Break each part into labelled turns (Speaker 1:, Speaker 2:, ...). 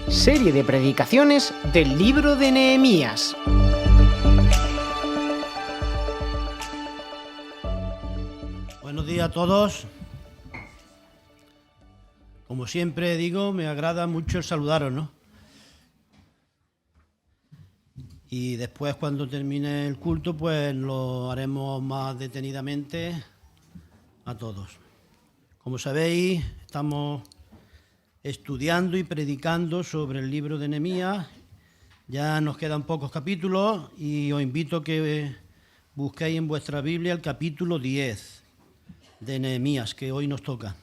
Speaker 1: Serie de predicaciones del libro de Nehemías.
Speaker 2: Buenos días a todos. Como siempre digo, me agrada mucho el saludaros, ¿no? Y después, cuando termine el culto, pues lo haremos más detenidamente a todos. Como sabéis, estamos estudiando y predicando sobre el libro de Nehemías. Ya nos quedan pocos capítulos y os invito a que busquéis en vuestra Biblia el capítulo 10 de Nehemías, que hoy nos toca.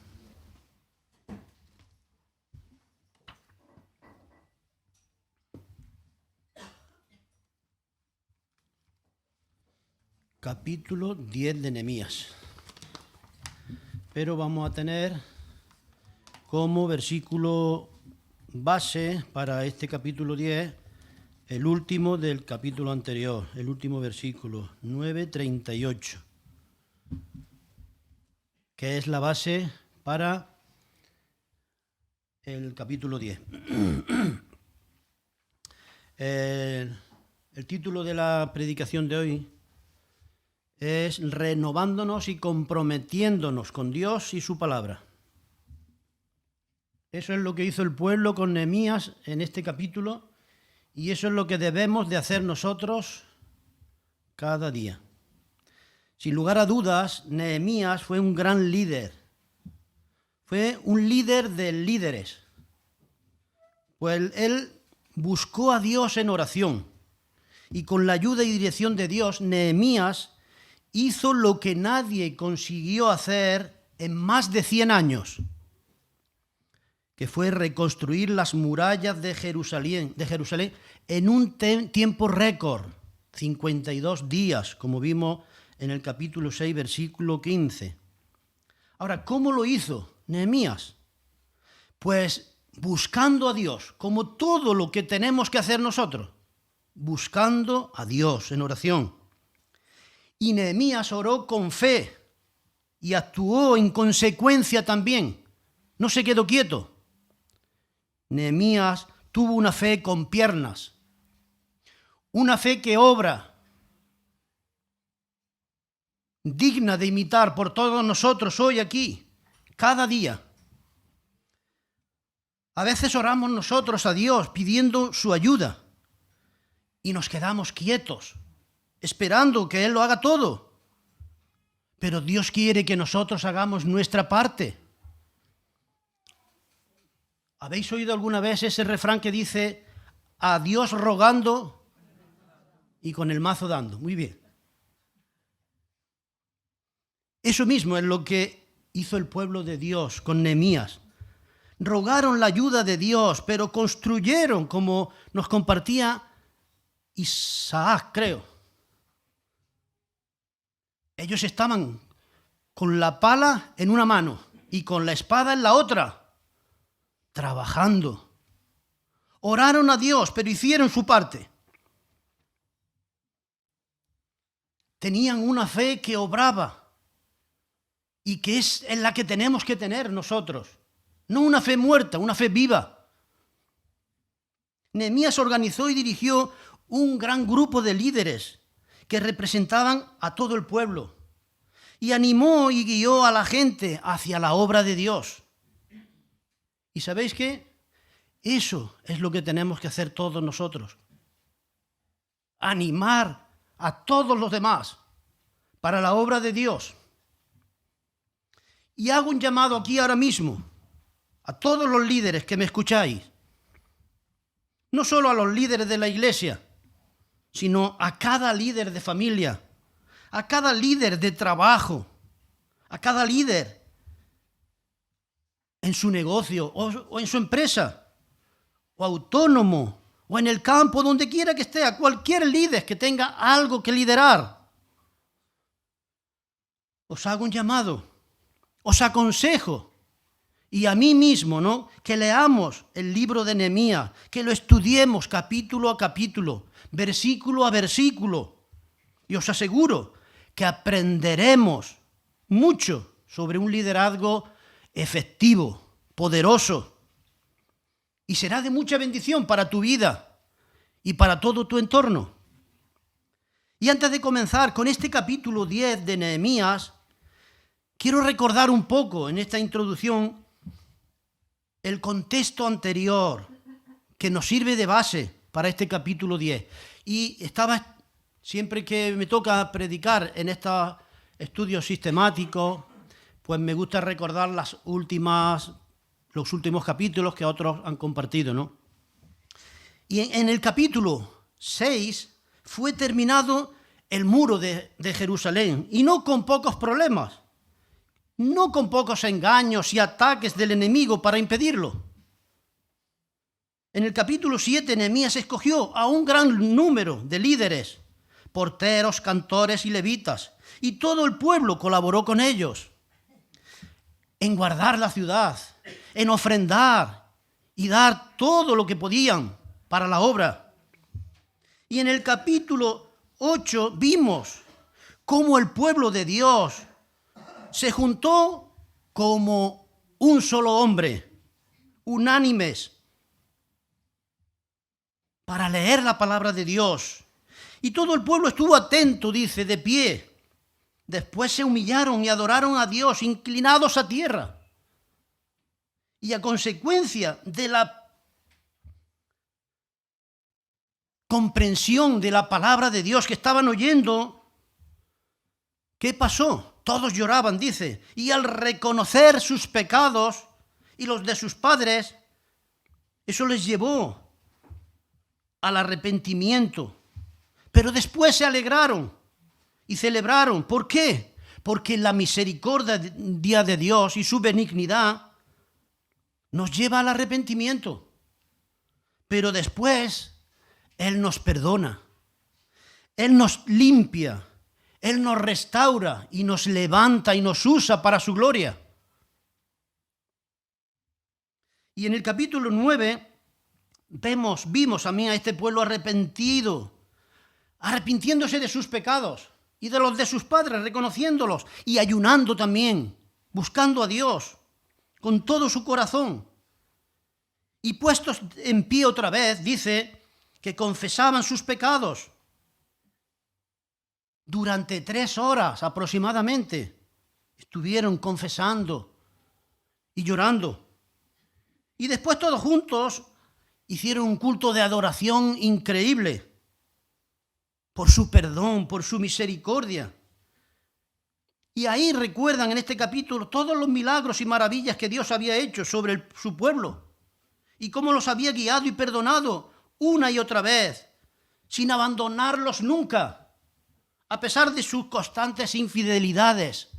Speaker 2: Capítulo 10 de Nehemías. Pero vamos a tener como versículo base para este capítulo 10 el último del capítulo anterior, el último versículo, 9:38, que es la base para el capítulo 10. El título de la predicación de hoy es renovándonos y comprometiéndonos con Dios y su palabra. Eso es lo que hizo el pueblo con Nehemías en este capítulo y eso es lo que debemos de hacer nosotros cada día. Sin lugar a dudas, Nehemías fue un gran líder. Fue un líder de líderes. Pues él buscó a Dios en oración y con la ayuda y dirección de Dios, Nehemías hizo lo que nadie consiguió hacer en más de 100 años, que fue reconstruir las murallas de Jerusalén en un tiempo récord, 52 días, como vimos en el capítulo 6, versículo 15. Ahora, ¿cómo lo hizo Nehemías? Pues buscando a Dios, como todo lo que tenemos que hacer nosotros, buscando a Dios en oración. Y Nehemías oró con fe y actuó en consecuencia también. No se quedó quieto. Nehemías tuvo una fe con piernas, una fe que obra, digna de imitar por todos nosotros hoy aquí, cada día. A veces oramos nosotros a Dios pidiendo su ayuda y nos quedamos quietos, esperando que Él lo haga todo. Pero Dios quiere que nosotros hagamos nuestra parte. ¿Habéis oído alguna vez ese refrán que dice, a Dios rogando y con el mazo dando? Muy bien. Eso mismo es lo que hizo el pueblo de Dios con Nehemías. Rogaron la ayuda de Dios, pero construyeron, como nos compartía Isaac, creo. Ellos estaban con la pala en una mano y con la espada en la otra, trabajando. Oraron a Dios, pero hicieron su parte. Tenían una fe que obraba y que es en la que tenemos que tener nosotros. No una fe muerta, una fe viva. Nehemías organizó y dirigió un gran grupo de líderes que representaban a todo el pueblo y animó y guió a la gente hacia la obra de Dios. ¿Y sabéis qué? Eso es lo que tenemos que hacer todos nosotros. Animar a todos los demás para la obra de Dios. Y hago un llamado aquí ahora mismo a todos los líderes que me escucháis. No solo a los líderes de la iglesia, sino a cada líder de familia, a cada líder de trabajo, a cada líder en su negocio o en su empresa, o autónomo, o en el campo, donde quiera que esté, a cualquier líder que tenga algo que liderar. Os hago un llamado, os aconsejo, y a mí mismo, ¿no?, que leamos el libro de Nehemías, que lo estudiemos capítulo a capítulo, versículo a versículo, y os aseguro que aprenderemos mucho sobre un liderazgo efectivo, poderoso. y será de mucha bendición para tu vida y para todo tu entorno. Y antes de comenzar con este capítulo 10 de Nehemías, quiero recordar un poco en esta introducción el contexto anterior que nos sirve de base para este capítulo 10. Y siempre que me toca predicar en estos estudios sistemáticos, pues me gusta recordar los últimos capítulos que otros han compartido, ¿no? Y en el capítulo 6 fue terminado el muro de Jerusalén, y no con pocos problemas, no con pocos engaños y ataques del enemigo para impedirlo. En el capítulo 7, Nehemías escogió a un gran número de líderes, porteros, cantores y levitas, y todo el pueblo colaboró con ellos en guardar la ciudad, en ofrendar y dar todo lo que podían para la obra. Y en el capítulo 8 vimos cómo el pueblo de Dios se juntó como un solo hombre, unánimes, para leer la palabra de Dios. Y todo el pueblo estuvo atento, dice, de pie. Después se humillaron y adoraron a Dios, inclinados a tierra. Y a consecuencia de la comprensión de la palabra de Dios que estaban oyendo, ¿qué pasó? Todos lloraban, dice, y al reconocer sus pecados y los de sus padres, eso les llevó al arrepentimiento. Pero después se alegraron y celebraron. ¿Por qué? Porque la misericordia de Dios y su benignidad nos lleva al arrepentimiento. Pero después Él nos perdona, Él nos limpia, Él nos restaura y nos levanta y nos usa para su gloria. Y en el capítulo 9 vimos también a este pueblo arrepintiéndose de sus pecados y de los de sus padres, reconociéndolos y ayunando también, buscando a Dios con todo su corazón. Y puestos en pie otra vez, dice que confesaban sus pecados durante 3 horas aproximadamente. Estuvieron confesando y llorando. Y después todos juntos hicieron un culto de adoración increíble por su perdón, por su misericordia. Y ahí recuerdan en este capítulo todos los milagros y maravillas que Dios había hecho sobre su pueblo y cómo los había guiado y perdonado una y otra vez, sin abandonarlos nunca, a pesar de sus constantes infidelidades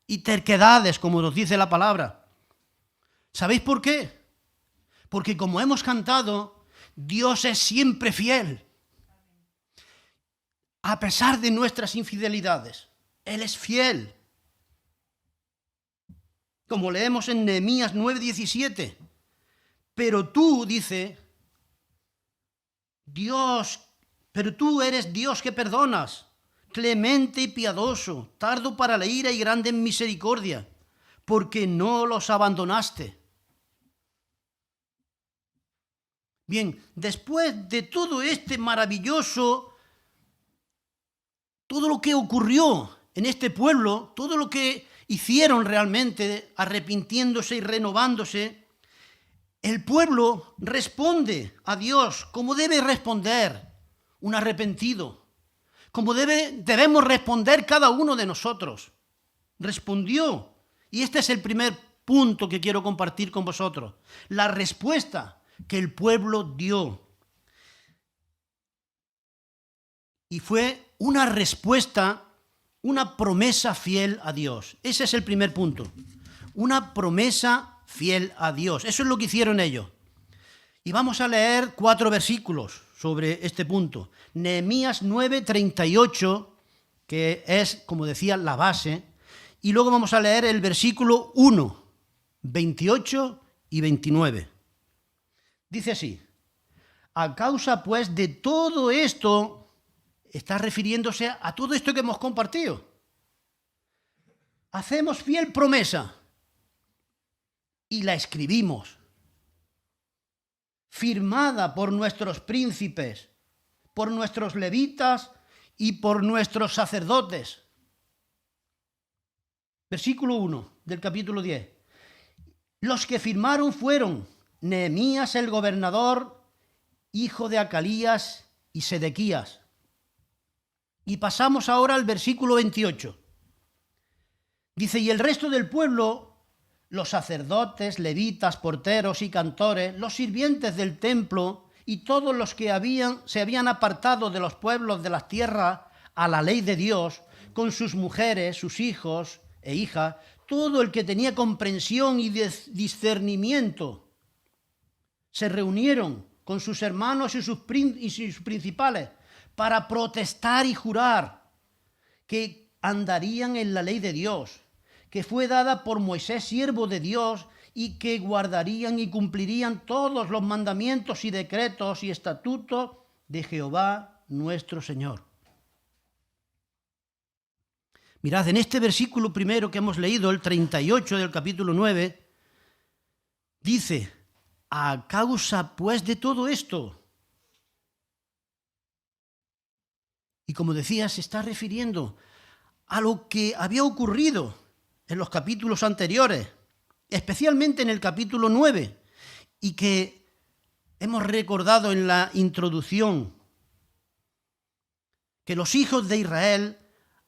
Speaker 2: y terquedades, como nos dice la palabra. ¿Sabéis por qué? Porque como hemos cantado, Dios es siempre fiel. A pesar de nuestras infidelidades, Él es fiel. Como leemos en Nehemías 9:17. Pero tú, dice, pero tú eres Dios que perdonas, clemente y piadoso, tardo para la ira y grande en misericordia, porque no los abandonaste. Bien, después de todo este maravilloso, todo lo que ocurrió en este pueblo, todo lo que hicieron realmente, arrepintiéndose y renovándose, el pueblo responde a Dios como debe responder un arrepentido, como debemos responder cada uno de nosotros. Respondió, y este es el primer punto que quiero compartir con vosotros, la respuesta que el pueblo dio. Y fue una respuesta, una promesa fiel a Dios. Ese es el primer punto. Una promesa fiel a Dios. Eso es lo que hicieron ellos. Y vamos a leer 4 versículos sobre este punto. Nehemías 9:38, que es, como decía, la base. Y luego vamos a leer el versículo 1, 28 y 29. Dice así: a causa pues de todo esto, está refiriéndose a todo esto que hemos compartido, hacemos fiel promesa y la escribimos. firmada por nuestros príncipes, por nuestros levitas y por nuestros sacerdotes. Versículo 1 del capítulo 10. Los que firmaron fueron Nehemías el gobernador, hijo de Acalías y Sedequías. Y pasamos ahora al versículo 28. Dice, y el resto del pueblo, los sacerdotes, levitas, porteros y cantores, los sirvientes del templo y todos los que se habían apartado de los pueblos de las tierras a la ley de Dios, con sus mujeres, sus hijos e hijas, todo el que tenía comprensión y discernimiento, se reunieron con sus hermanos y sus principales para protestar y jurar que andarían en la ley de Dios, que fue dada por Moisés, siervo de Dios, y que guardarían y cumplirían todos los mandamientos y decretos y estatutos de Jehová nuestro Señor. Mirad, en este versículo primero que hemos leído, el 38 del capítulo 9, dice, a causa pues de todo esto. Y como decía, se está refiriendo a lo que había ocurrido en los capítulos anteriores, especialmente en el capítulo 9, y que hemos recordado en la introducción, que los hijos de Israel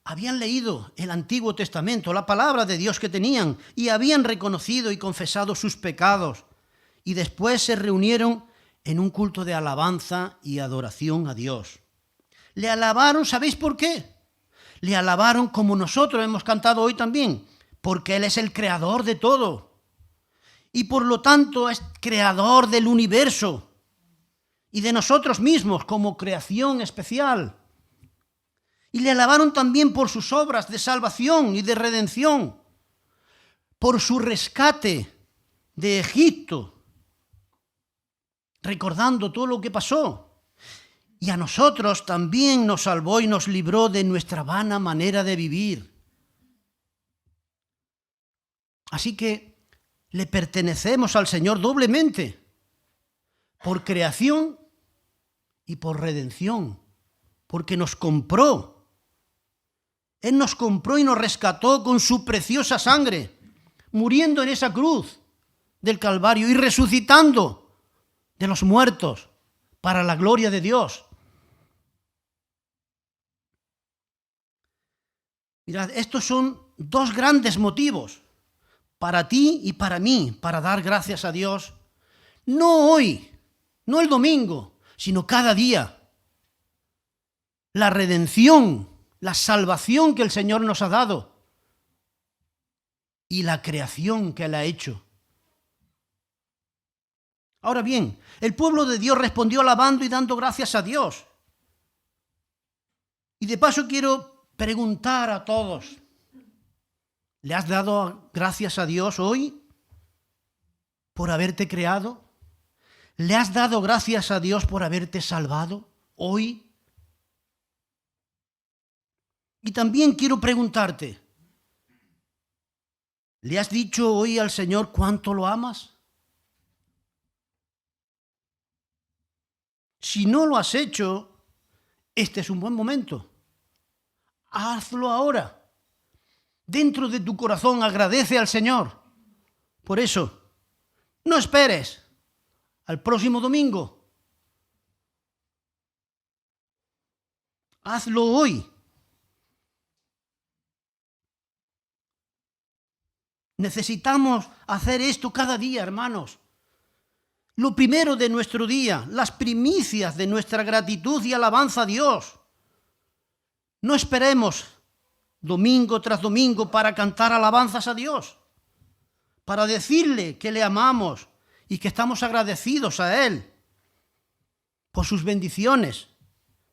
Speaker 2: habían leído el Antiguo Testamento, la palabra de Dios que tenían, y habían reconocido y confesado sus pecados, y después se reunieron en un culto de alabanza y adoración a Dios. Le alabaron, ¿sabéis por qué? Le alabaron como nosotros hemos cantado hoy también, porque Él es el creador de todo, y por lo tanto es creador del universo, y de nosotros mismos como creación especial. Y le alabaron también por sus obras de salvación y de redención, por su rescate de Egipto, recordando todo lo que pasó. Y a nosotros también nos salvó y nos libró de nuestra vana manera de vivir. Así que le pertenecemos al Señor doblemente, por creación y por redención, porque nos compró. Él nos compró y nos rescató con su preciosa sangre, muriendo en esa cruz del Calvario y resucitando de los muertos para la gloria de Dios. Mirad, estos son dos grandes motivos para ti y para mí, para dar gracias a Dios, no hoy, no el domingo, sino cada día. La redención, la salvación que el Señor nos ha dado y la creación que Él ha hecho. Ahora bien, el pueblo de Dios respondió alabando y dando gracias a Dios. Y de paso quiero preguntar a todos, ¿le has dado gracias a Dios hoy por haberte creado? ¿Le has dado gracias a Dios por haberte salvado hoy? Y también quiero preguntarte, ¿le has dicho hoy al Señor cuánto lo amas? Si no lo has hecho, este es un buen momento. Hazlo ahora. Dentro de tu corazón agradece al Señor. Por eso, no esperes al próximo domingo. Hazlo hoy. Necesitamos hacer esto cada día, hermanos. Lo primero de nuestro día, las primicias de nuestra gratitud y alabanza a Dios. No esperemos domingo tras domingo para cantar alabanzas a Dios, para decirle que le amamos y que estamos agradecidos a Él por sus bendiciones,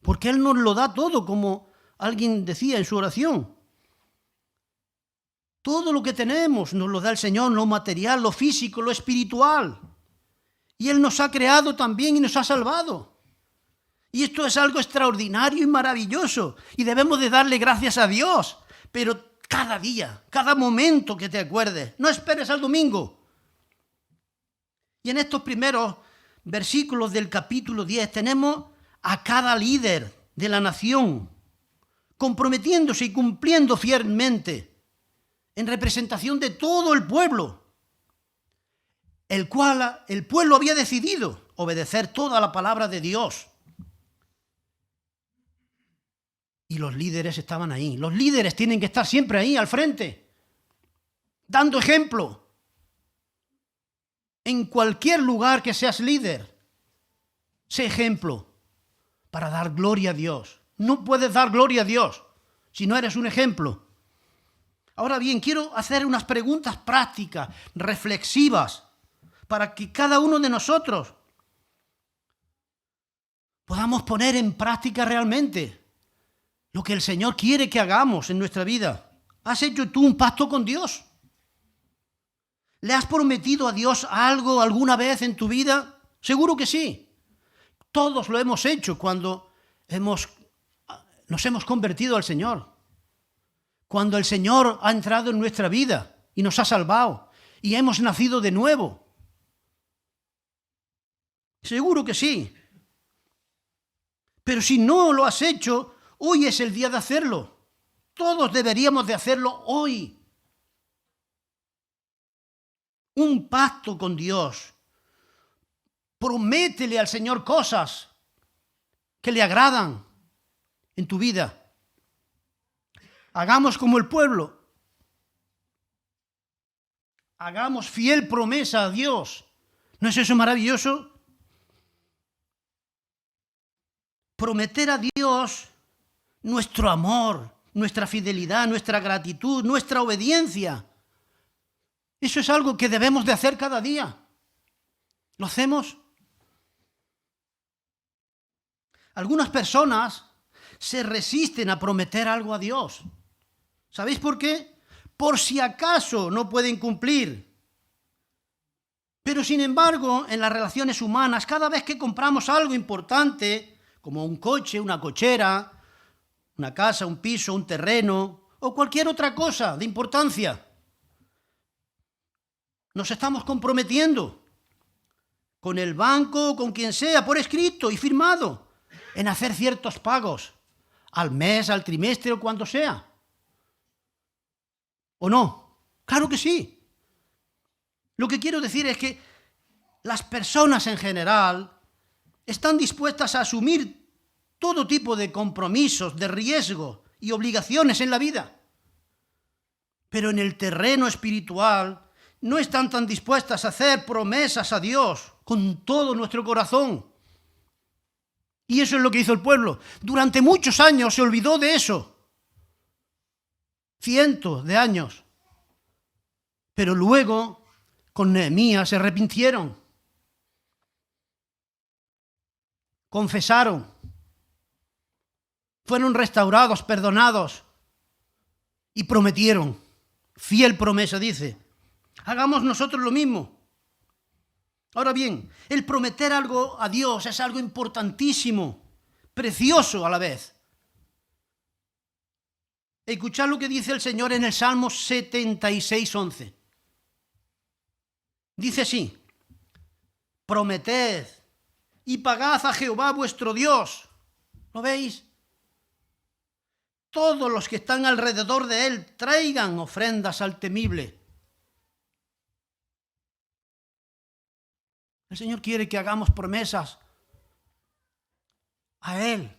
Speaker 2: porque Él nos lo da todo, como alguien decía en su oración. Todo lo que tenemos nos lo da el Señor, lo material, lo físico, lo espiritual. Y Él nos ha creado también y nos ha salvado. Y esto es algo extraordinario y maravilloso. Y debemos de darle gracias a Dios. Pero cada día, cada momento que te acuerdes. No esperes al domingo. Y en estos primeros versículos del capítulo 10 tenemos a cada líder de la nación comprometiéndose y cumpliendo fielmente en representación de todo el pueblo, el cual el pueblo había decidido obedecer toda la palabra de Dios. Y los líderes estaban ahí. Los líderes tienen que estar siempre ahí, al frente, dando ejemplo. En cualquier lugar que seas líder, sé ejemplo para dar gloria a Dios. No puedes dar gloria a Dios si no eres un ejemplo. Ahora bien, quiero hacer unas preguntas prácticas, reflexivas, para que cada uno de nosotros podamos poner en práctica realmente lo que el Señor quiere que hagamos en nuestra vida. ¿Has hecho tú un pacto con Dios? ¿Le has prometido a Dios algo alguna vez en tu vida? Seguro que sí. Todos lo hemos hecho cuando nos hemos convertido al Señor. Cuando el Señor ha entrado en nuestra vida y nos ha salvado y hemos nacido de nuevo. Seguro que sí. Pero si no lo has hecho, hoy es el día de hacerlo. Todos deberíamos de hacerlo hoy. Un pacto con Dios. Prométele al Señor cosas que le agradan en tu vida. Hagamos como el pueblo. Hagamos fiel promesa a Dios. ¿No es eso maravilloso? Prometer a Dios nuestro amor, nuestra fidelidad, nuestra gratitud, nuestra obediencia. Eso es algo que debemos de hacer cada día. ¿Lo hacemos? Algunas personas se resisten a prometer algo a Dios. ¿Sabéis por qué? Por si acaso no pueden cumplir. Pero sin embargo, en las relaciones humanas, cada vez que compramos algo importante, como un coche, una cochera, una casa, un piso, un terreno, o cualquier otra cosa de importancia, nos estamos comprometiendo con el banco, con quien sea, por escrito y firmado, en hacer ciertos pagos, al mes, al trimestre o cuando sea. ¿O no? Claro que sí. Lo que quiero decir es que las personas en general están dispuestas a asumir todo tipo de compromisos, de riesgo y obligaciones en la vida. Pero en el terreno espiritual no están tan dispuestas a hacer promesas a Dios con todo nuestro corazón. Y eso es lo que hizo el pueblo. Durante muchos años se olvidó de eso. Cientos de años. Pero luego, con Nehemías, se arrepintieron. Confesaron. Fueron restaurados, perdonados. Y prometieron. Fiel promesa, dice. Hagamos nosotros lo mismo. Ahora bien, el prometer algo a Dios es algo importantísimo, precioso a la vez. Escuchad lo que dice el Señor en el Salmo 76:11. Dice así: prometed y pagad a Jehová vuestro Dios. ¿Lo veis? Todos los que están alrededor de él traigan ofrendas al temible. El Señor quiere que hagamos promesas a Él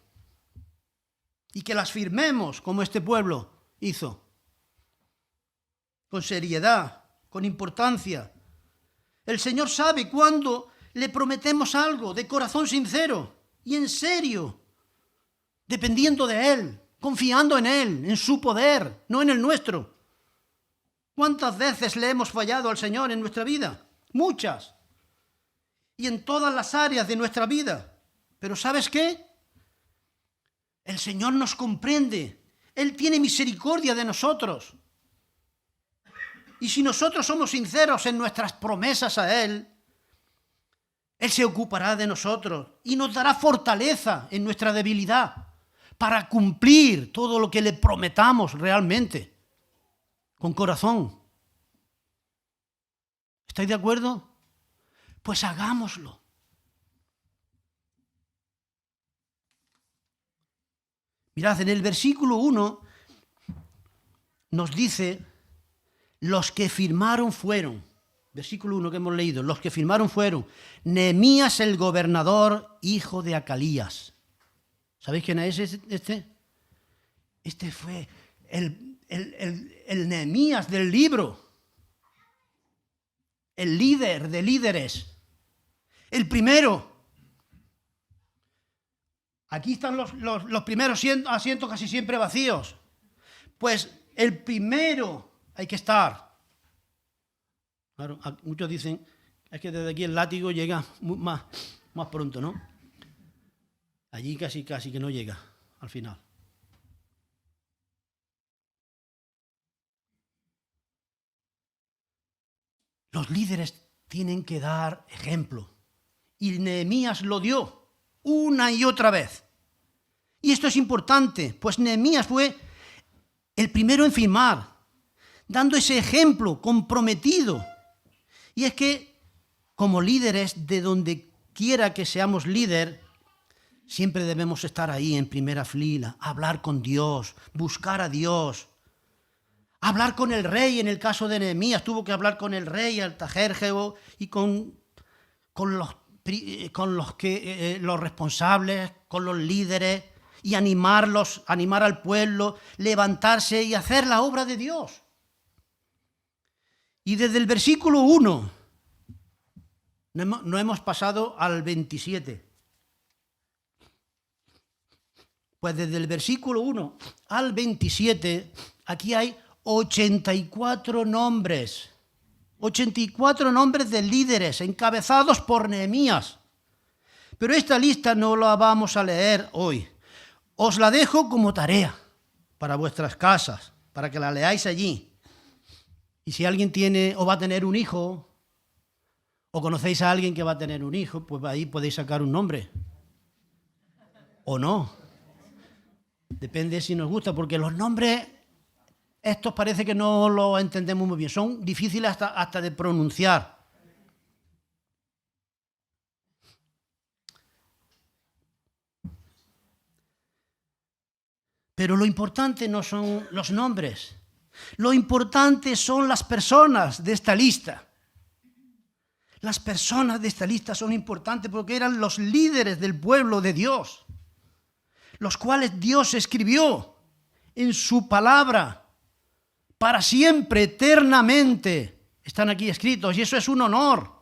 Speaker 2: y que las firmemos como este pueblo hizo, con seriedad, con importancia. El Señor sabe cuándo le prometemos algo de corazón sincero y en serio, dependiendo de Él, confiando en Él, en su poder, no en el nuestro. ¿Cuántas veces le hemos fallado al Señor en nuestra vida? Muchas. Y en todas las áreas de nuestra vida. Pero ¿sabes qué? El Señor nos comprende. Él tiene misericordia de nosotros. Y si nosotros somos sinceros en nuestras promesas a Él, Él se ocupará de nosotros y nos dará fortaleza en nuestra debilidad para cumplir todo lo que le prometamos realmente, con corazón. ¿Estáis de acuerdo? Pues hagámoslo. Mirad, en el versículo 1 nos dice, los que firmaron fueron, versículo 1 que hemos leído, los que firmaron fueron Nehemías el gobernador, hijo de Acalías. ¿Sabéis quién es este? Este fue el Nehemías del libro, el líder de líderes, el primero. Aquí están los primeros asientos casi siempre vacíos. Pues el primero hay que estar. Claro, muchos dicen, es que desde aquí el látigo llega más pronto, ¿no? Allí casi que no llega al final. Los líderes tienen que dar ejemplo. Y Nehemías lo dio una y otra vez. Y esto es importante, pues Nehemías fue el primero en firmar, dando ese ejemplo comprometido. Y es que, como líderes, de donde quiera que seamos líder, siempre debemos estar ahí en primera fila, hablar con Dios, buscar a Dios, hablar con el rey. En el caso de Nehemías tuvo que hablar con el rey Artajerjes y con los responsables, con los líderes, y animar al pueblo, levantarse y hacer la obra de Dios. Y desde el versículo 1 no hemos pasado al 27. Pues desde el versículo 1 al 27, aquí hay 84 nombres. 84 nombres de líderes encabezados por Nehemías. Pero esta lista no la vamos a leer hoy. Os la dejo como tarea para vuestras casas, para que la leáis allí. Y si alguien tiene o va a tener un hijo, o conocéis a alguien que va a tener un hijo, pues ahí podéis sacar un nombre. O no. Depende si nos gusta, porque los nombres, estos parece que no los entendemos muy bien. Son difíciles hasta de pronunciar. Pero lo importante no son los nombres. Lo importante son las personas de esta lista. Las personas de esta lista son importantes porque eran los líderes del pueblo de Dios, los cuales Dios escribió en su palabra para siempre, eternamente. Están aquí escritos y eso es un honor.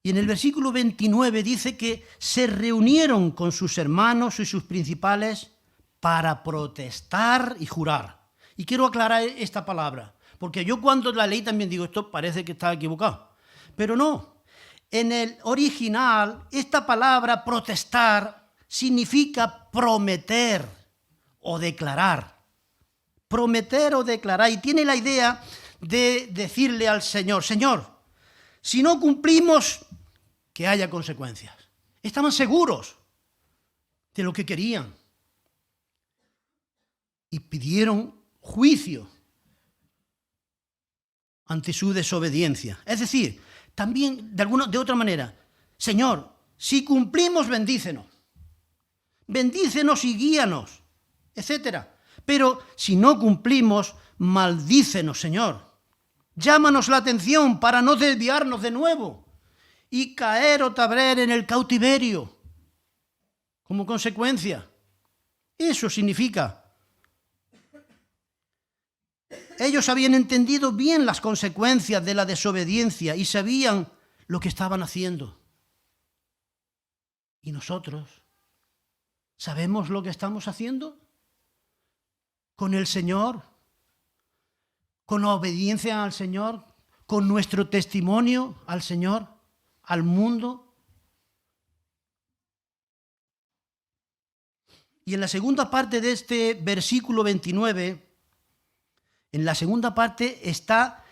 Speaker 2: Y en el versículo 29 dice que se reunieron con sus hermanos y sus principales para protestar y jurar. Y quiero aclarar esta palabra, porque yo cuando la leí también digo, esto parece que está equivocado. Pero no, en el original esta palabra protestar significa prometer o declarar. Prometer o declarar. Y tiene la idea de decirle al Señor, Señor, si no cumplimos, que haya consecuencias. Estaban seguros de lo que querían y pidieron juicio ante su desobediencia. Es decir, también de otra manera, Señor, si cumplimos, bendícenos. Bendícenos y guíanos, etc. Pero si no cumplimos, maldícenos, Señor. Llámanos la atención para no desviarnos de nuevo y caer otra vez en el cautiverio como consecuencia. Eso significa. Ellos habían entendido bien las consecuencias de la desobediencia y sabían lo que estaban haciendo. ¿Y nosotros sabemos lo que estamos haciendo con el Señor? ¿Con la obediencia al Señor? ¿Con nuestro testimonio al Señor? ¿Al mundo? Y en la segunda parte de este versículo 29, en la segunda parte está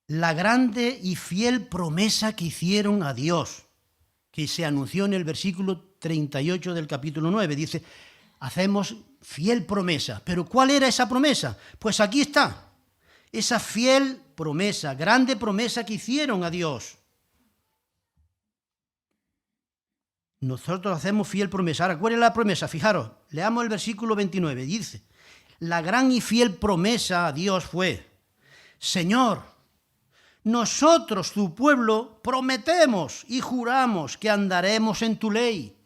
Speaker 2: la grande y fiel promesa que hicieron a Dios, que se anunció en el versículo 38 del capítulo 9. Dice, hacemos fiel promesa. ¿Pero cuál era esa promesa? Pues aquí está. Esa fiel promesa, grande promesa que hicieron a Dios. nosotros hacemos fiel promesa. Ahora, ¿cuál es la promesa? Fijaros, leamos el versículo 29. Dice, la gran y fiel promesa a Dios fue, Señor, nosotros, tu pueblo, prometemos y juramos que andaremos en tu ley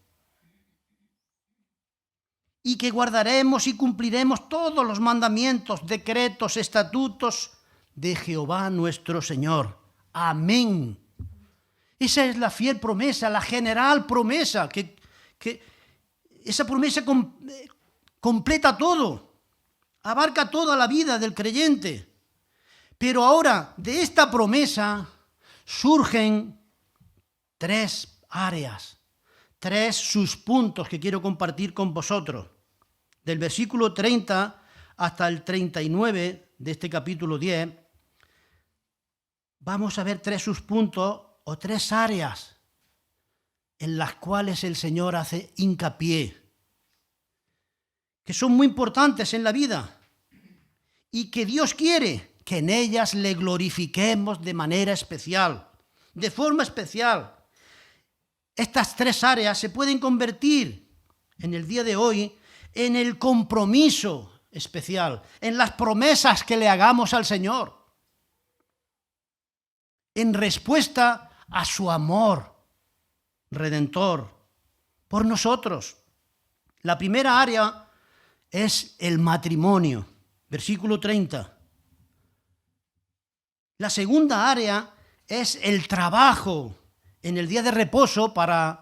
Speaker 2: y que guardaremos y cumpliremos todos los mandamientos, decretos, estatutos de Jehová nuestro Señor. Amén. Esa es la fiel promesa, la general promesa, que esa promesa completa todo, abarca toda la vida del creyente. Pero ahora, de esta promesa surgen 3 áreas, 3 subpuntos que quiero compartir con vosotros. Del versículo 30 hasta el 39 de este capítulo 10, vamos a ver 3 subpuntos o 3 áreas en las cuales el Señor hace hincapié, que son muy importantes en la vida y que Dios quiere que en ellas le glorifiquemos de manera especial, de forma especial. Estas 3 áreas se pueden convertir en el día de hoy en el compromiso especial, en las promesas que le hagamos al Señor, en respuesta a su amor redentor por nosotros. La primera área es el matrimonio, versículo 30. La segunda área es el trabajo en el día de reposo para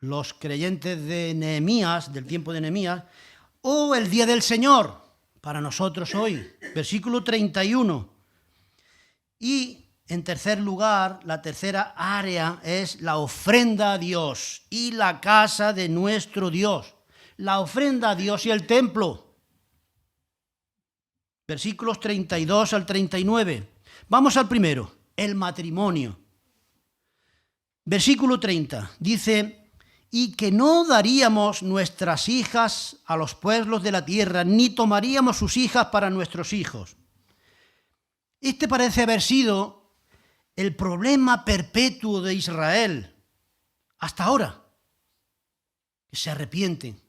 Speaker 2: los creyentes de Nehemías, del tiempo de Nehemías, o el día del Señor para nosotros hoy, versículo 31. Y en tercer lugar, la tercera área es la ofrenda a Dios y la casa de nuestro Dios. La ofrenda a Dios y el templo. Versículos 32 al 39. Vamos al primero, el matrimonio. Versículo 30 dice, y que no daríamos nuestras hijas a los pueblos de la tierra, ni tomaríamos sus hijas para nuestros hijos. Este parece haber sido el problema perpetuo de Israel hasta ahora, que se arrepienten.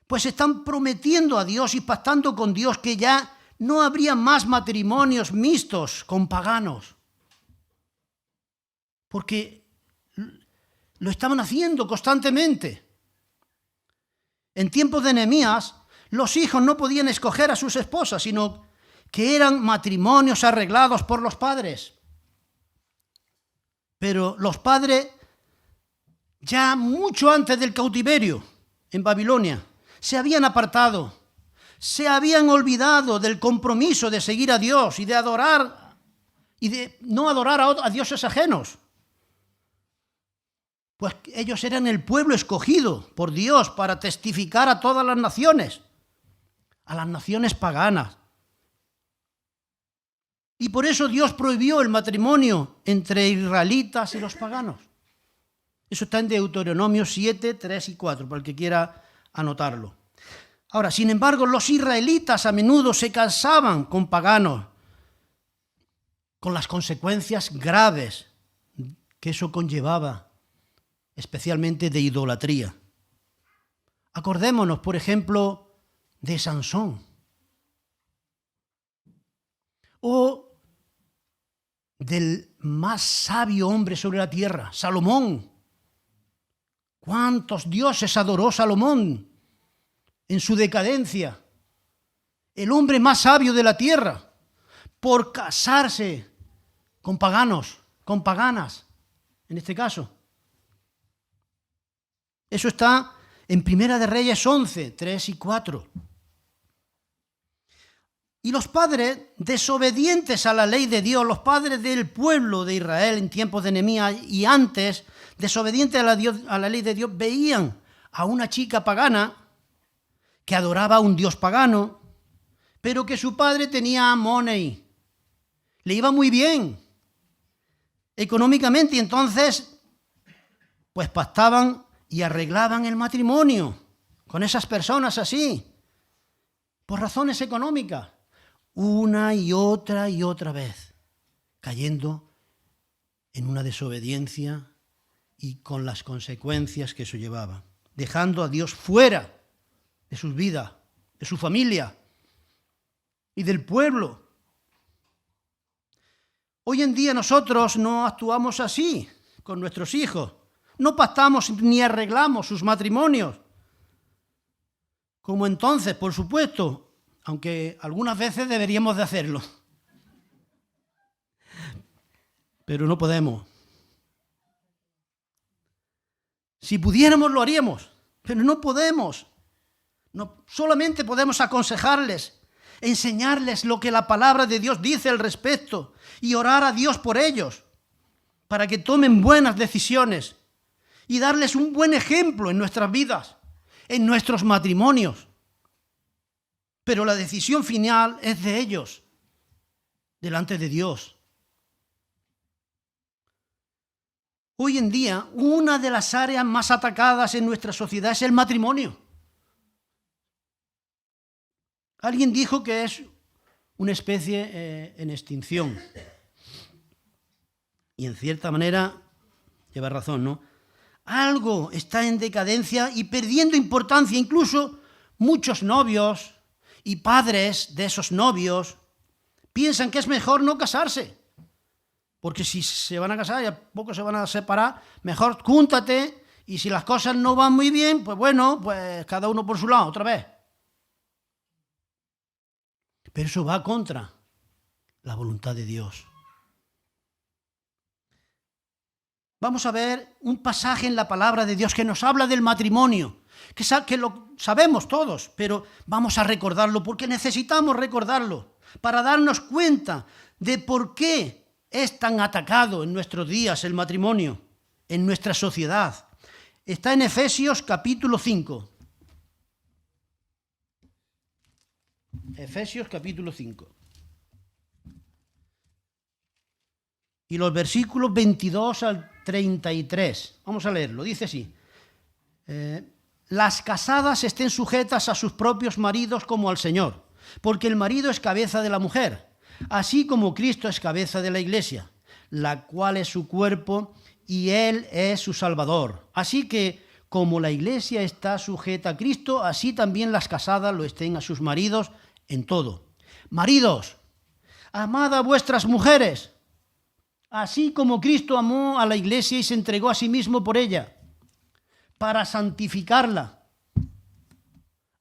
Speaker 2: Pues están prometiendo a Dios y pactando con Dios que ya no habría más matrimonios mixtos con paganos, porque lo estaban haciendo constantemente. En tiempos de Nehemías, los hijos no podían escoger a sus esposas, sino que eran matrimonios arreglados por los padres. Pero los padres, ya mucho antes del cautiverio en Babilonia, se habían apartado, se habían olvidado del compromiso de seguir a Dios y de adorar y de no adorar a dioses ajenos. Pues ellos eran el pueblo escogido por Dios para testificar a todas las naciones paganas. Y por eso Dios prohibió el matrimonio entre israelitas y los paganos. Eso está en Deuteronomio 7, 3 y 4, para el que quiera anotarlo. Ahora, sin embargo, los israelitas a menudo se casaban con paganos, con las consecuencias graves que eso conllevaba, especialmente de idolatría. Acordémonos, por ejemplo, de Sansón, o del más sabio hombre sobre la tierra, Salomón. ¿Cuántos dioses adoró Salomón en su decadencia? El hombre más sabio de la tierra, por casarse con paganos, con paganas, en este caso. Eso está en Primera de Reyes 11, 3 y 4. Y los padres desobedientes a la ley de Dios, los padres del pueblo de Israel en tiempos de Nehemías y antes, desobedientes a la ley de Dios, veían a una chica pagana que adoraba a un dios pagano, pero que su padre tenía money, le iba muy bien económicamente, y entonces pues pactaban y arreglaban el matrimonio con esas personas así, por razones económicas. Una y otra vez, cayendo en una desobediencia y con las consecuencias que eso llevaba, dejando a Dios fuera de sus vidas, de su familia y del pueblo. Hoy en día nosotros no actuamos así con nuestros hijos, no pactamos ni arreglamos sus matrimonios, como entonces, por supuesto, aunque algunas veces deberíamos de hacerlo, pero no podemos. Si pudiéramos lo haríamos, pero no podemos. No, solamente podemos aconsejarles, enseñarles lo que la palabra de Dios dice al respecto y orar a Dios por ellos, para que tomen buenas decisiones y darles un buen ejemplo en nuestras vidas, en nuestros matrimonios. Pero la decisión final es de ellos, delante de Dios. Hoy en día, una de las áreas más atacadas en nuestra sociedad es el matrimonio. Alguien dijo que es una especie en extinción. Y en cierta manera, lleva razón, ¿no? Algo está en decadencia y perdiendo importancia. Incluso muchos novios y padres de esos novios piensan que es mejor no casarse. Porque si se van a casar y a poco se van a separar, mejor júntate y si las cosas no van muy bien, pues bueno, pues cada uno por su lado, otra vez. Pero eso va contra la voluntad de Dios. Vamos a ver un pasaje en la palabra de Dios que nos habla del matrimonio, que lo sabemos todos, pero vamos a recordarlo porque necesitamos recordarlo para darnos cuenta de por qué es tan atacado en nuestros días el matrimonio, en nuestra sociedad. Está en Efesios capítulo 5. Efesios capítulo 5. Y los versículos 22 al 33. Vamos a leerlo. Dice así. Las casadas estén sujetas a sus propios maridos como al Señor, porque el marido es cabeza de la mujer, así como Cristo es cabeza de la Iglesia, la cual es su cuerpo y Él es su Salvador. Así que, como la Iglesia está sujeta a Cristo, así también las casadas lo estén a sus maridos en todo. Maridos, amad a vuestras mujeres, así como Cristo amó a la Iglesia y se entregó a sí mismo por ella, para santificarla,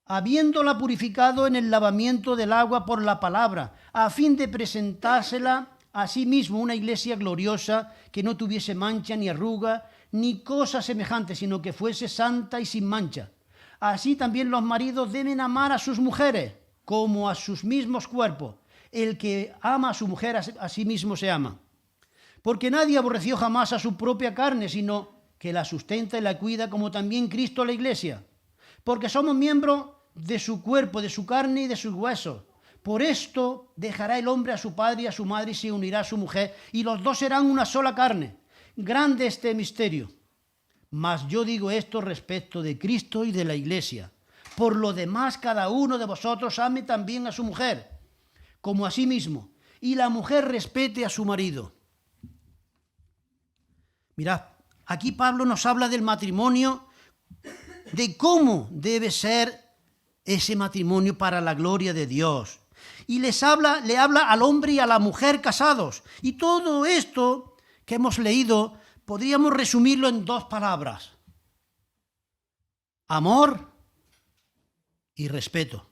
Speaker 2: habiéndola purificado en el lavamiento del agua por la palabra, a fin de presentársela a sí mismo una iglesia gloriosa, que no tuviese mancha ni arruga, ni cosa semejante, sino que fuese santa y sin mancha. Así también los maridos deben amar a sus mujeres, como a sus mismos cuerpos. El que ama a su mujer a sí mismo se ama. Porque nadie aborreció jamás a su propia carne, sino que la sustenta y la cuida, como también Cristo a la iglesia. Porque somos miembros de su cuerpo, de su carne y de sus huesos. Por esto dejará el hombre a su padre y a su madre y se unirá a su mujer, y los dos serán una sola carne. Grande este misterio. Mas yo digo esto respecto de Cristo y de la iglesia. Por lo demás, cada uno de vosotros ame también a su mujer, como a sí mismo, y la mujer respete a su marido. Mirad, aquí Pablo nos habla del matrimonio, de cómo debe ser ese matrimonio para la gloria de Dios. Y le habla al hombre y a la mujer casados. Y todo esto que hemos leído podríamos resumirlo en dos palabras: amor y respeto.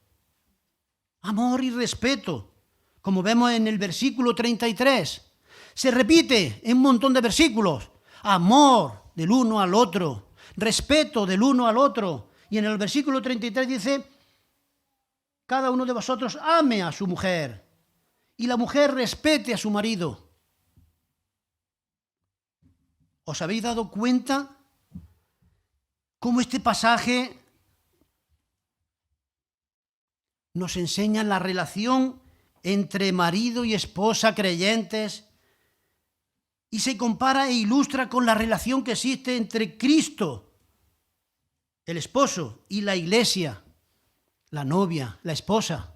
Speaker 2: Amor y respeto, como vemos en el versículo 33. Se repite en un montón de versículos. Amor del uno al otro, respeto del uno al otro. Y en el versículo 33 dice: cada uno de vosotros ame a su mujer y la mujer respete a su marido. ¿Os habéis dado cuenta cómo este pasaje nos enseña la relación entre marido y esposa creyentes y se compara e ilustra con la relación que existe entre Cristo, el esposo, y la iglesia, la novia, la esposa?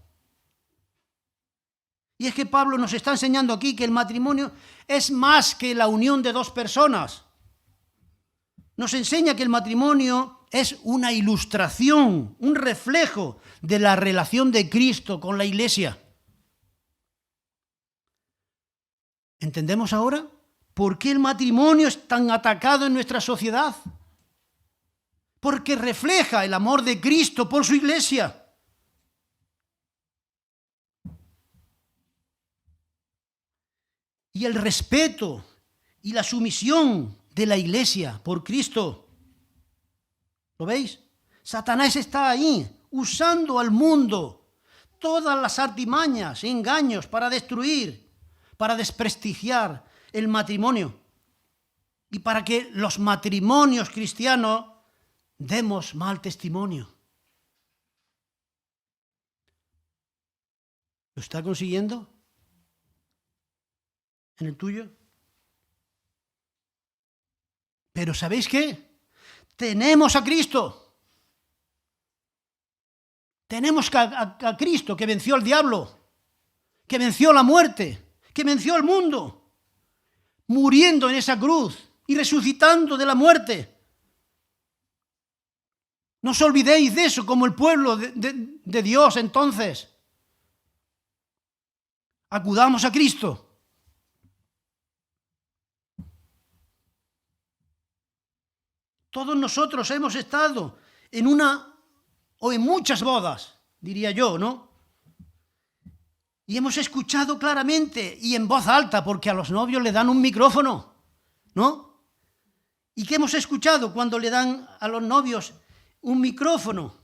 Speaker 2: Y es que Pablo nos está enseñando aquí que el matrimonio es más que la unión de dos personas. nos enseña que el matrimonio es una ilustración, un reflejo de la relación de Cristo con la Iglesia. ¿Entendemos ahora por qué el matrimonio es tan atacado en nuestra sociedad? Porque refleja el amor de Cristo por su Iglesia. Y el respeto y la sumisión de la Iglesia por Cristo. ¿Lo veis? Satanás está ahí, usando al mundo todas las artimañas, engaños para destruir, para desprestigiar el matrimonio y para que los matrimonios cristianos demos mal testimonio. ¿Lo está consiguiendo en el tuyo? Pero ¿sabéis qué? Tenemos a Cristo. Tenemos a Cristo que venció al diablo, que venció la muerte, que venció al mundo, muriendo en esa cruz y resucitando de la muerte. No os olvidéis de eso como el pueblo de Dios entonces. Acudamos a Cristo. Todos nosotros hemos estado en una o en muchas bodas, diría yo, ¿no? Y hemos escuchado claramente y en voz alta, porque a los novios le dan un micrófono, ¿no? ¿Y qué hemos escuchado cuando le dan a los novios un micrófono?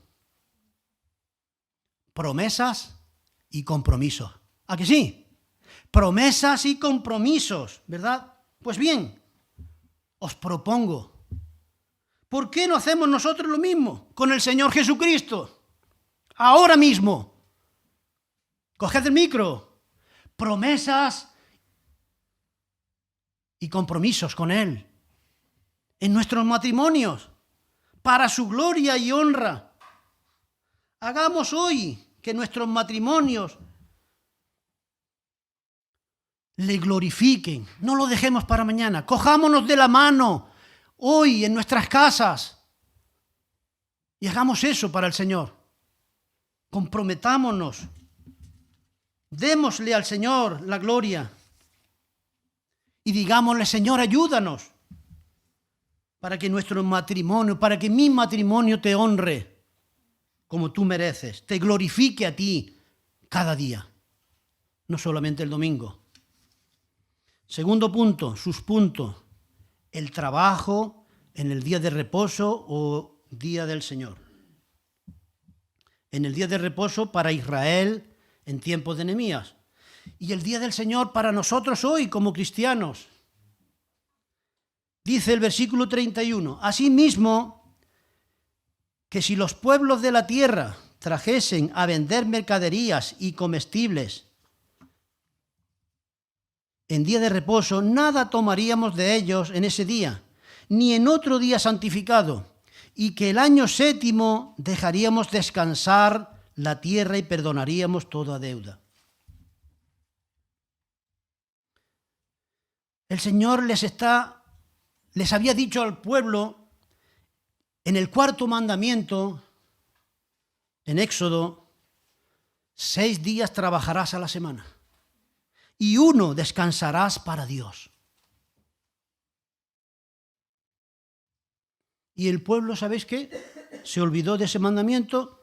Speaker 2: Promesas y compromisos. ¿A que sí? Promesas y compromisos, ¿verdad? Pues bien, os propongo, ¿por qué no hacemos nosotros lo mismo con el Señor Jesucristo? Ahora mismo. Coged el micro. Promesas y compromisos con Él. En nuestros matrimonios. Para su gloria y honra. Hagamos hoy que nuestros matrimonios le glorifiquen. No lo dejemos para mañana. Cojámonos de la mano hoy en nuestras casas y hagamos eso para el Señor. Comprometámonos. Démosle al Señor la gloria y digámosle: Señor, ayúdanos para que nuestro matrimonio, para que mi matrimonio te honre como tú mereces, te glorifique a ti cada día, no solamente el domingo. Segundo punto, sus puntos: el trabajo en el día de reposo o día del Señor. En el día de reposo para Israel en tiempos de Nehemías y el día del Señor para nosotros hoy como cristianos. Dice el versículo 31, asimismo, que si los pueblos de la tierra trajesen a vender mercaderías y comestibles en día de reposo, nada tomaríamos de ellos en ese día, ni en otro día santificado, y que el año séptimo dejaríamos descansar la tierra y perdonaríamos toda deuda. El Señor les había dicho al pueblo en el cuarto mandamiento, en Éxodo, 6 días trabajarás a la semana y 1 descansarás para Dios. Y el pueblo, ¿sabéis qué? Se olvidó de ese mandamiento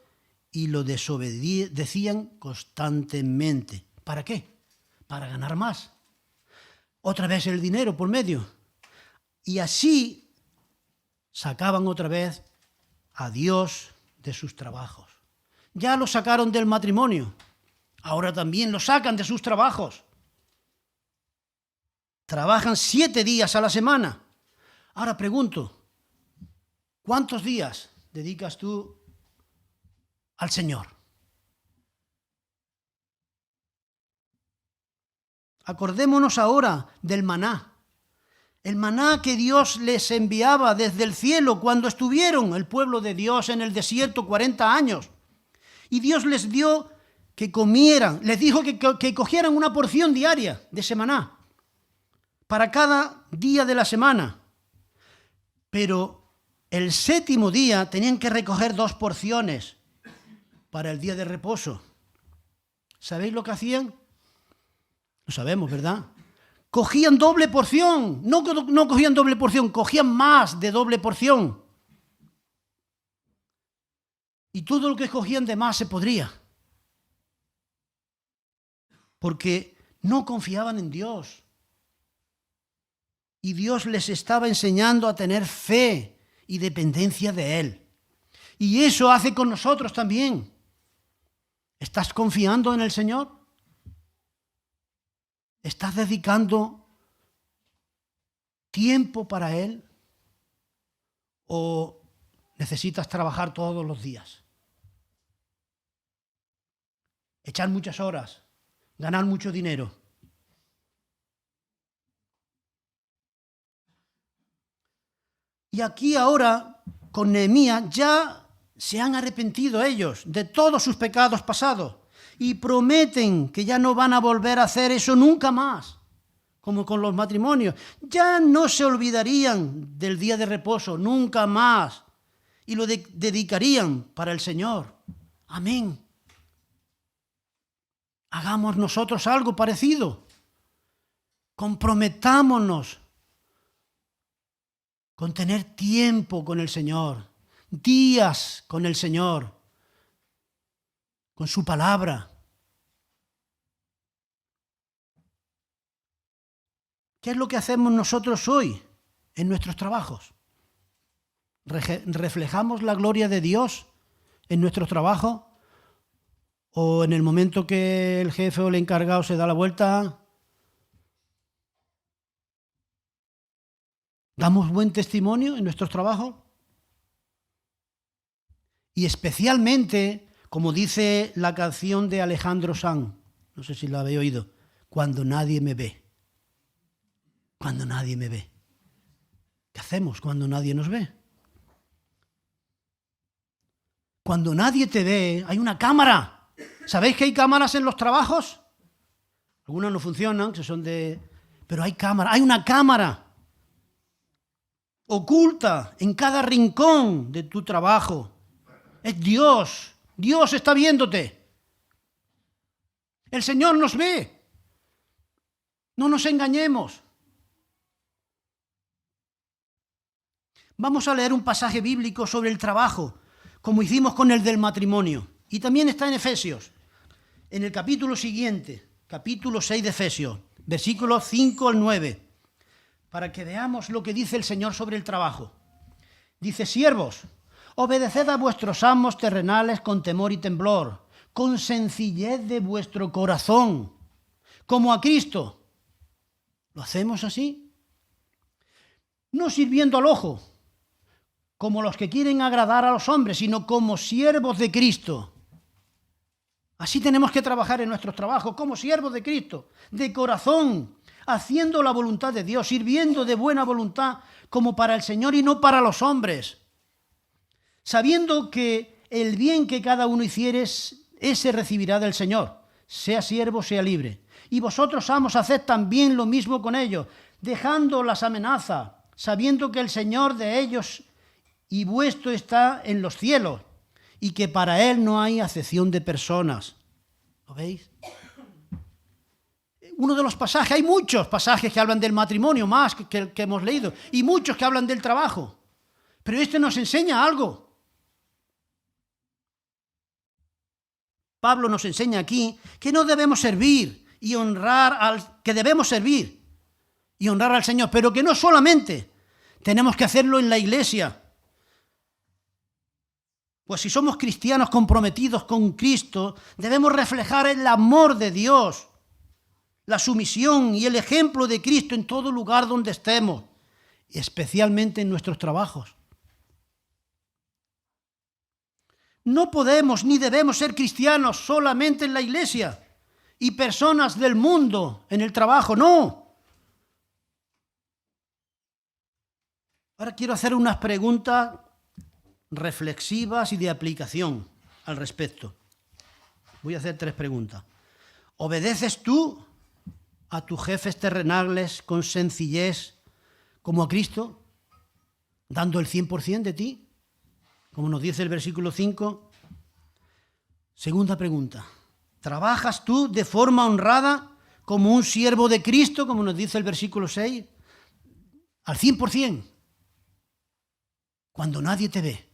Speaker 2: y lo desobedecían constantemente. ¿Para qué? Para ganar más. Otra vez el dinero por medio. Y así sacaban otra vez a Dios de sus trabajos. Ya lo sacaron del matrimonio. Ahora también lo sacan de sus trabajos. Trabajan 7 días a la semana. Ahora pregunto, ¿cuántos días dedicas tú al Señor? Acordémonos ahora del maná. El maná que Dios les enviaba desde el cielo cuando estuvieron el pueblo de Dios en el desierto 40 años. Y Dios les dio que comieran, les dijo que cogieran una porción diaria de ese maná para cada día de la semana. Pero el séptimo día tenían que recoger 2 porciones para el día de reposo. ¿Sabéis lo que hacían? Lo sabemos, ¿verdad? Cogían doble porción. No cogían doble porción, cogían más de doble porción. Y todo lo que cogían de más se podría. Porque no confiaban en Dios. Y Dios les estaba enseñando a tener fe y dependencia de Él. Y eso hace con nosotros también. ¿Estás confiando en el Señor? ¿Estás dedicando tiempo para Él? ¿O necesitas trabajar todos los días? Echar muchas horas, ganar mucho dinero. Y aquí ahora, con Nehemías, ya se han arrepentido ellos de todos sus pecados pasados y prometen que ya no van a volver a hacer eso nunca más, como con los matrimonios. Ya no se olvidarían del día de reposo, nunca más, y lo dedicarían para el Señor. Amén. Hagamos nosotros algo parecido. Comprometámonos con tener tiempo con el Señor, días con el Señor, con su palabra. ¿Qué es lo que hacemos nosotros hoy en nuestros trabajos? ¿Reflejamos la gloria de Dios en nuestro trabajo? ¿O en el momento que el jefe o el encargado se da la vuelta, damos buen testimonio en nuestros trabajos? Y especialmente, como dice la canción de Alejandro Sanz, no sé si la habéis oído, cuando nadie me ve. Cuando nadie me ve. ¿Qué hacemos cuando nadie nos ve? Cuando nadie te ve, hay una cámara. ¿Sabéis que hay cámaras en los trabajos? Algunas no funcionan, que son pero hay cámara, hay una cámara oculta en cada rincón de tu trabajo. Es Dios. Dios está viéndote. El Señor nos ve. No nos engañemos. Vamos a leer un pasaje bíblico sobre el trabajo, como hicimos con el del matrimonio. Y también está en Efesios, en el capítulo siguiente, capítulo 6 de Efesios, versículos 5 al 9, para que veamos lo que dice el Señor sobre el trabajo. Dice: siervos, obedeced a vuestros amos terrenales con temor y temblor, con sencillez de vuestro corazón, como a Cristo. ¿Lo hacemos así? No sirviendo al ojo, como los que quieren agradar a los hombres, sino como siervos de Cristo. Así tenemos que trabajar en nuestros trabajos, como siervos de Cristo, de corazón, haciendo la voluntad de Dios, sirviendo de buena voluntad como para el Señor y no para los hombres, sabiendo que el bien que cada uno hiciere, ese recibirá del Señor, sea siervo, sea libre. Y vosotros, amos, haced también lo mismo con ellos, dejando las amenazas, sabiendo que el Señor de ellos y vuestro está en los cielos, y que para Él no hay acepción de personas. ¿Lo veis? Uno de los pasajes, hay muchos pasajes que hablan del matrimonio, más que hemos leído, y muchos que hablan del trabajo. Pero este nos enseña algo. Pablo nos enseña aquí que no debemos servir y honrar que debemos servir y honrar al Señor, pero que no solamente tenemos que hacerlo en la iglesia. Pues si somos cristianos comprometidos con Cristo, debemos reflejar el amor de Dios, la sumisión y el ejemplo de Cristo en todo lugar donde estemos, especialmente en nuestros trabajos. No podemos ni debemos ser cristianos solamente en la iglesia y personas del mundo en el trabajo, no. Ahora quiero hacer unas preguntas reflexivas y de aplicación al respecto. Voy a hacer 3 preguntas. ¿Obedeces tú a tus jefes terrenales con sencillez como a Cristo? dando el 100% de ti, como nos dice el versículo 5. Segunda pregunta, ¿trabajas tú de forma honrada como un siervo de Cristo, como nos dice el versículo 6? Al 100%, cuando nadie te ve.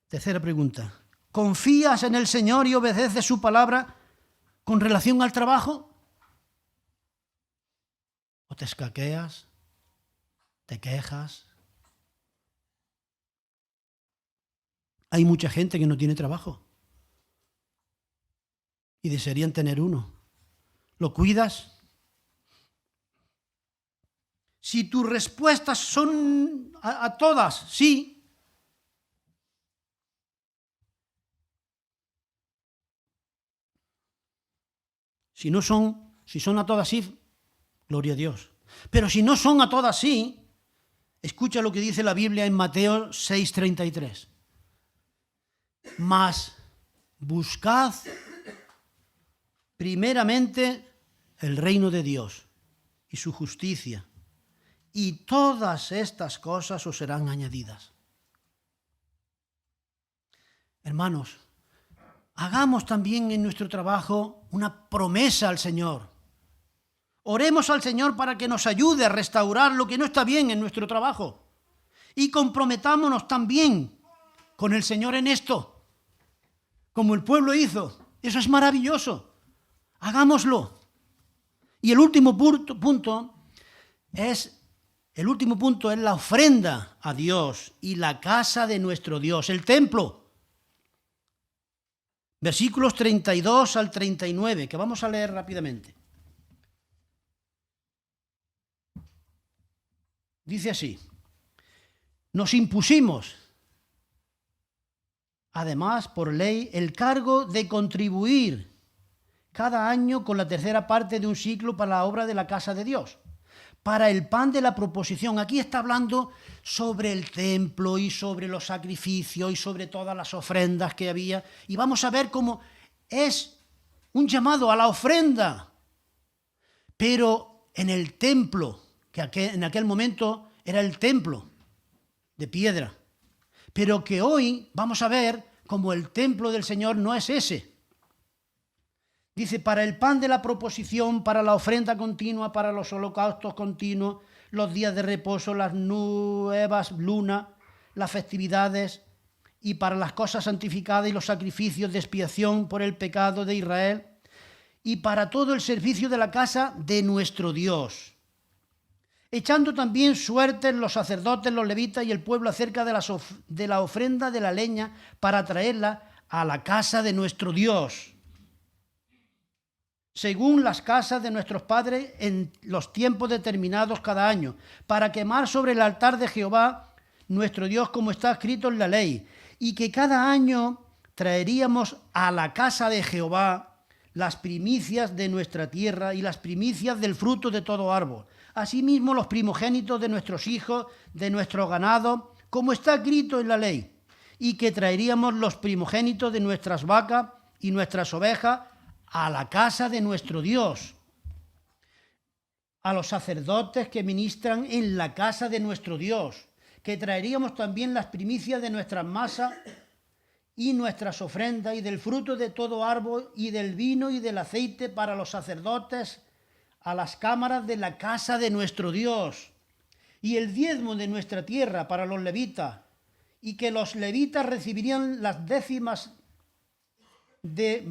Speaker 2: Tercera pregunta, ¿confías en el Señor y obedeces su palabra con relación al trabajo? ¿O te escaqueas? ¿Te quejas? Hay mucha gente que no tiene trabajo y desearían tener uno. ¿Lo cuidas? Si tus respuestas son a todas sí, si son a todas sí, gloria a Dios. Pero si no son a todas sí, escucha lo que dice la Biblia en Mateo 6:33. Mas buscad primeramente el reino de Dios y su justicia, y todas estas cosas os serán añadidas. Hermanos, hagamos también en nuestro trabajo una promesa al Señor. Oremos al Señor para que nos ayude a restaurar lo que no está bien en nuestro trabajo. Y comprometámonos también con el Señor en esto, como el pueblo hizo. Eso es maravilloso. Hagámoslo. Y el último punto es la ofrenda a Dios y la casa de nuestro Dios, el templo. Versículos 32 al 39, que vamos a leer rápidamente. Dice así: nos impusimos, además, por ley, el cargo de contribuir cada año con la tercera parte de un siclo para la obra de la casa de Dios, para el pan de la proposición. Aquí está hablando sobre el templo y sobre los sacrificios y sobre todas las ofrendas que había. Y vamos a ver cómo es un llamado a la ofrenda. Pero en el templo, que en aquel momento era el templo de piedra, pero que hoy vamos a ver como el templo del Señor no es ese. Dice, para el pan de la proposición, para la ofrenda continua, para los holocaustos continuos, los días de reposo, las nuevas lunas, las festividades, y para las cosas santificadas y los sacrificios de expiación por el pecado de Israel, y para todo el servicio de la casa de nuestro Dios. Echando también suertes los sacerdotes, los levitas y el pueblo acerca de la ofrenda de la leña para traerla a la casa de nuestro Dios, según las casas de nuestros padres en los tiempos determinados cada año, para quemar sobre el altar de Jehová nuestro Dios, como está escrito en la ley, y que cada año traeríamos a la casa de Jehová las primicias de nuestra tierra y las primicias del fruto de todo árbol, asimismo los primogénitos de nuestros hijos, de nuestro ganado, como está escrito en la ley, y que traeríamos los primogénitos de nuestras vacas y nuestras ovejas a la casa de nuestro Dios, a los sacerdotes que ministran en la casa de nuestro Dios, que traeríamos también las primicias de nuestras masas y nuestras ofrendas y del fruto de todo árbol y del vino y del aceite para los sacerdotes a las cámaras de la casa de nuestro Dios, y el diezmo de nuestra tierra para los levitas, y que los levitas recibirían las décimas de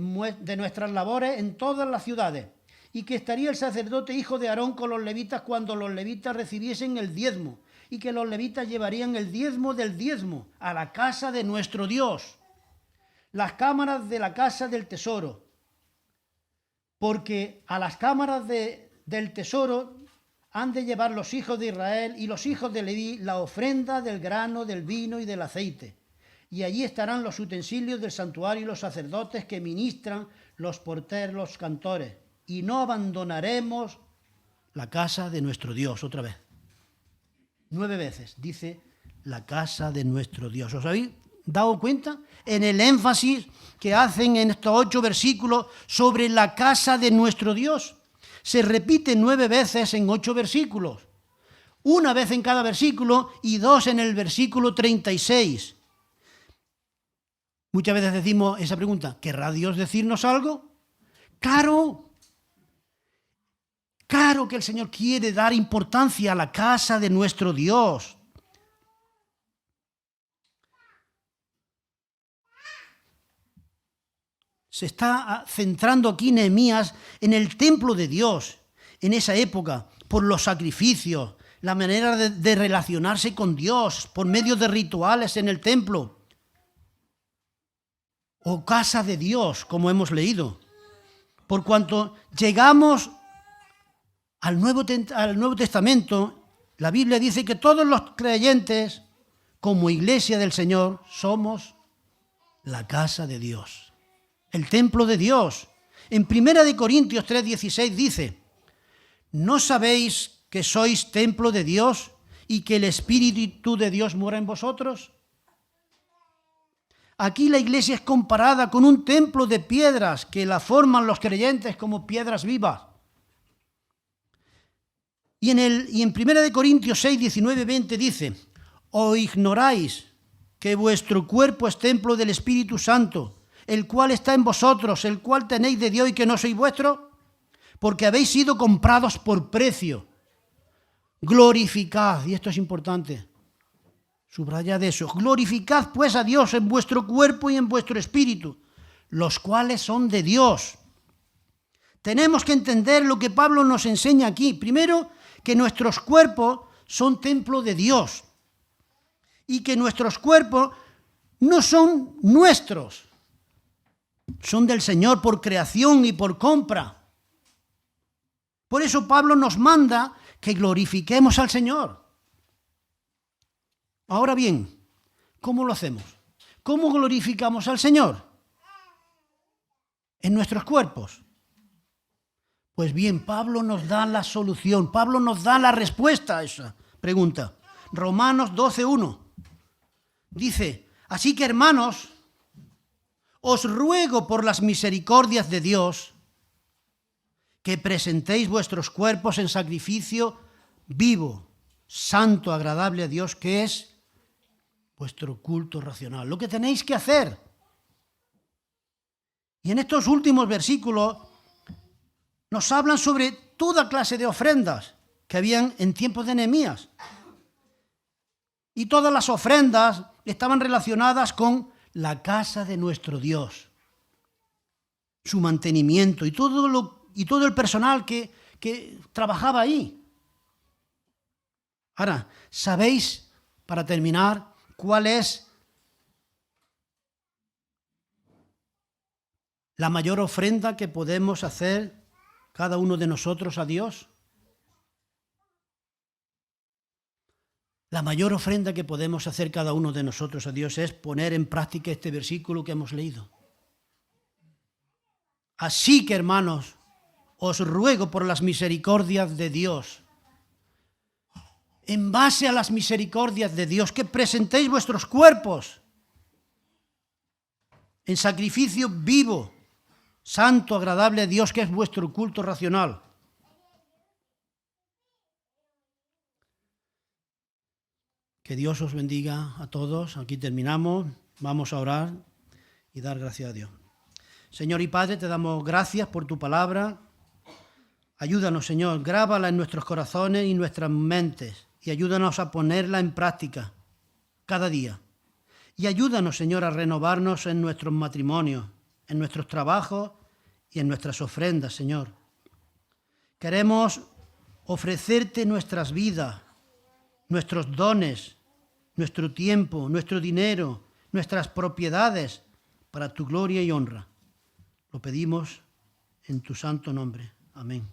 Speaker 2: nuestras labores en todas las ciudades, y que estaría el sacerdote hijo de Aarón con los levitas cuando los levitas recibiesen el diezmo, y que los levitas llevarían el diezmo del diezmo a la casa de nuestro Dios, las cámaras de la casa del tesoro, porque a las cámaras del tesoro han de llevar los hijos de Israel y los hijos de Leví la ofrenda del grano, del vino y del aceite. Y allí estarán los utensilios del santuario y los sacerdotes que ministran, los porteros, los cantores. Y no abandonaremos la casa de nuestro Dios. Otra vez. 9 veces dice la casa de nuestro Dios. ¿Os habéis dado cuenta? En el énfasis que hacen en estos 8 versículos sobre la casa de nuestro Dios. Se repite 9 veces en 8 versículos. una vez en cada versículo y dos en el versículo 36. Muchas veces decimos esa pregunta, ¿querrá Dios decirnos algo? Claro, claro que el Señor quiere dar importancia a la casa de nuestro Dios. Se está centrando aquí Nehemías en el templo de Dios, en esa época, por los sacrificios, la manera de relacionarse con Dios, por medio de rituales en el templo, o casa de Dios, como hemos leído. Por cuanto llegamos al Nuevo Testamento, la Biblia dice que todos los creyentes, como iglesia del Señor, somos la casa de Dios, el templo de Dios. En 1 Corintios 3:16 dice, ¿no sabéis que sois templo de Dios y que el Espíritu de Dios mora en vosotros? Aquí la iglesia es comparada con un templo de piedras que la forman los creyentes como piedras vivas. Y en 1 Corintios 6, 19, 20 dice, ¿o ignoráis que vuestro cuerpo es templo del Espíritu Santo, el cual está en vosotros, el cual tenéis de Dios y que no sois vuestro? Porque habéis sido comprados por precio. Glorificad, y esto es importante, subrayad eso, glorificad pues a Dios en vuestro cuerpo y en vuestro espíritu, los cuales son de Dios. Tenemos que entender lo que Pablo nos enseña aquí. Primero, que nuestros cuerpos son templo de Dios y que nuestros cuerpos no son nuestros, son del Señor por creación y por compra. Por eso Pablo nos manda que glorifiquemos al Señor. Ahora bien, ¿cómo lo hacemos? ¿Cómo glorificamos al Señor? En nuestros cuerpos. Pues bien, Pablo nos da la solución, Pablo nos da la respuesta a esa pregunta. Romanos 12:1 dice, así que hermanos, os ruego por las misericordias de Dios que presentéis vuestros cuerpos en sacrificio vivo, santo, agradable a Dios, que es vuestro culto racional. Lo que tenéis que hacer. Y en estos últimos versículos nos hablan sobre toda clase de ofrendas que habían en tiempos de Nehemías. Y todas las ofrendas estaban relacionadas con la casa de nuestro Dios, su mantenimiento y todo el personal que trabajaba ahí. Ahora, ¿sabéis, para terminar, cuál es la mayor ofrenda que podemos hacer cada uno de nosotros a Dios? La mayor ofrenda que podemos hacer cada uno de nosotros a Dios es poner en práctica este versículo que hemos leído. Así que, hermanos, os ruego por las misericordias de Dios, en base a las misericordias de Dios, que presentéis vuestros cuerpos en sacrificio vivo, santo, agradable a Dios, que es vuestro culto racional. Que Dios os bendiga a todos. Aquí terminamos. Vamos a orar y dar gracias a Dios. Señor y Padre, te damos gracias por tu palabra. Ayúdanos, Señor, grábala en nuestros corazones y nuestras mentes y ayúdanos a ponerla en práctica cada día. Y ayúdanos, Señor, a renovarnos en nuestros matrimonios, en nuestros trabajos y en nuestras ofrendas, Señor. Queremos ofrecerte nuestras vidas, nuestros dones, nuestro tiempo, nuestro dinero, nuestras propiedades, para tu gloria y honra. Lo pedimos en tu santo nombre. Amén.